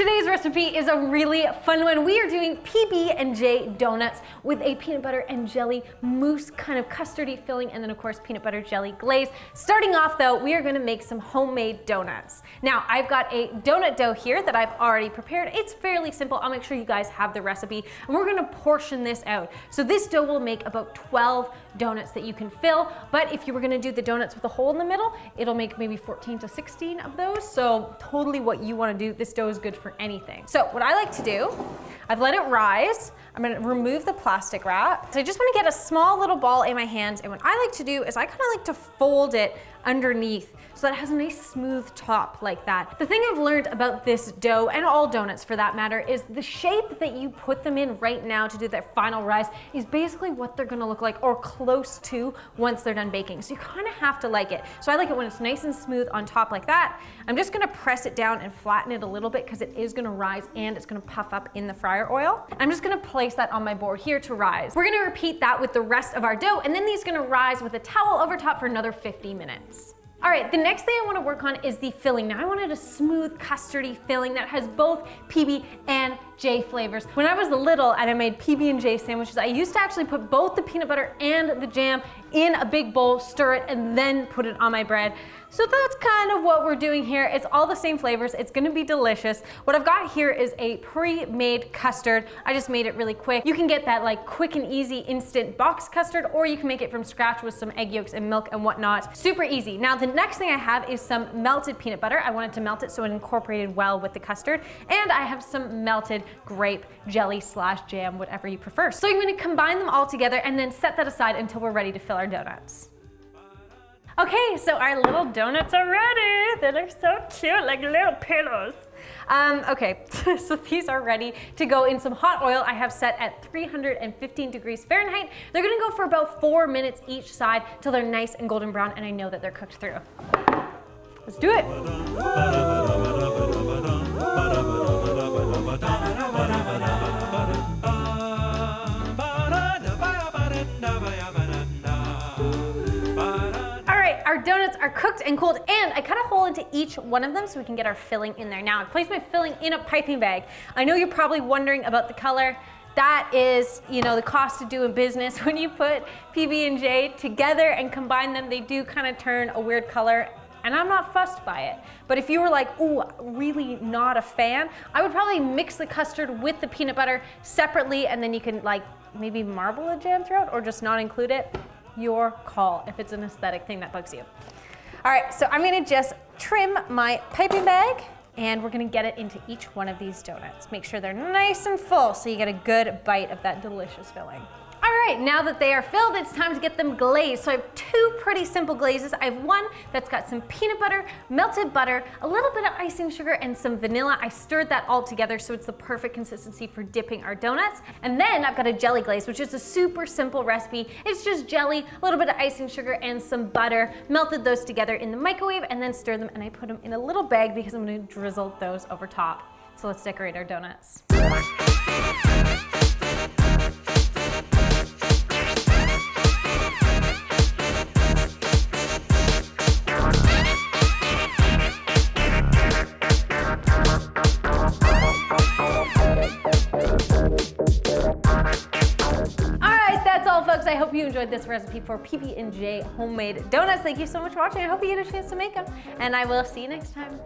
Today's recipe is a really fun one. We are doing PB&J donuts with a peanut butter and jelly mousse kind of custardy filling, and then of course peanut butter jelly glaze. Starting off though, we are gonna make some homemade donuts. Now I've got a donut dough here that I've already prepared. It's fairly simple. I'll make sure you guys have the recipe, and we're gonna portion this out. So this dough will make about 12 donuts that you can fill, but if you were gonna do the donuts with a hole in the middle, it'll make maybe 14 to 16 of those. So totally what you wanna do. This dough is good for anything. So what I like to do, I've let it rise. I'm gonna remove the plastic wrap. So I just wanna get a small little ball in my hands, and what I like to do is I kinda like to fold it underneath so that it has a nice smooth top like that. The thing I've learned about this dough, and all donuts for that matter, is the shape that you put them in right now to do that final rise is basically what they're gonna look like, or close to, once they're done baking. So you kinda have to like it. So I like it when it's nice and smooth on top like that. I'm just gonna press it down and flatten it a little bit because it is gonna rise and it's gonna puff up in the fryer oil. I'm just gonna place that on my board here to rise. We're gonna repeat that with the rest of our dough, and then these are gonna rise with a towel over top for another 50 minutes. All right, the next thing I want to work on is the filling. Now I wanted a smooth custardy filling that has both PB and J flavors. When I was little and I made PB&J sandwiches, I used to actually put both the peanut butter and the jam in a big bowl, stir it, and then put it on my bread. So that's kind of what we're doing here. It's all the same flavors. It's gonna be delicious. What I've got here is a pre-made custard. I just made it really quick. You can get that like quick and easy instant box custard, or you can make it from scratch with some egg yolks and milk and whatnot. Super easy. Now the next thing I have is some melted peanut butter. I wanted to melt it so it incorporated well with the custard. And I have some melted grape jelly / jam, whatever you prefer. So I'm gonna combine them all together and then set that aside until we're ready to fill our donuts. Okay, so our little donuts are ready. They look so cute, like little pillows. Okay, so these are ready to go in some hot oil. I have set at 315 degrees Fahrenheit. They're gonna go for about 4 minutes each side till they're nice and golden brown, and I know that they're cooked through. Let's do it. Our donuts are cooked and cooled, and I cut a hole into each one of them so we can get our filling in there. Now I've placed my filling in a piping bag. I know you're probably wondering about the color. That is, you know, the cost of doing business. When you put PB&J together and combine them, they do kind of turn a weird color, and I'm not fussed by it. But if you were like, ooh, really not a fan, I would probably mix the custard with the peanut butter separately, and then you can like maybe marble a jam throughout or just not include it. Your call if it's an aesthetic thing that bugs you. All right, so I'm gonna just trim my piping bag, and we're gonna get it into each one of these donuts. Make sure they're nice and full so you get a good bite of that delicious filling. All right, now that they are filled, it's time to get them glazed. So I have two pretty simple glazes. I have one that's got some peanut butter, melted butter, a little bit of icing sugar, and some vanilla. I stirred that all together so it's the perfect consistency for dipping our donuts. And then I've got a jelly glaze, which is a super simple recipe. It's just jelly, a little bit of icing sugar, and some butter. Melted those together in the microwave and then stirred them, and I put them in a little bag because I'm gonna drizzle those over top. So let's decorate our donuts. Folks, I hope you enjoyed this recipe for PB&J homemade donuts. Thank you so much for watching. I hope you get a chance to make them, and I will see you next time.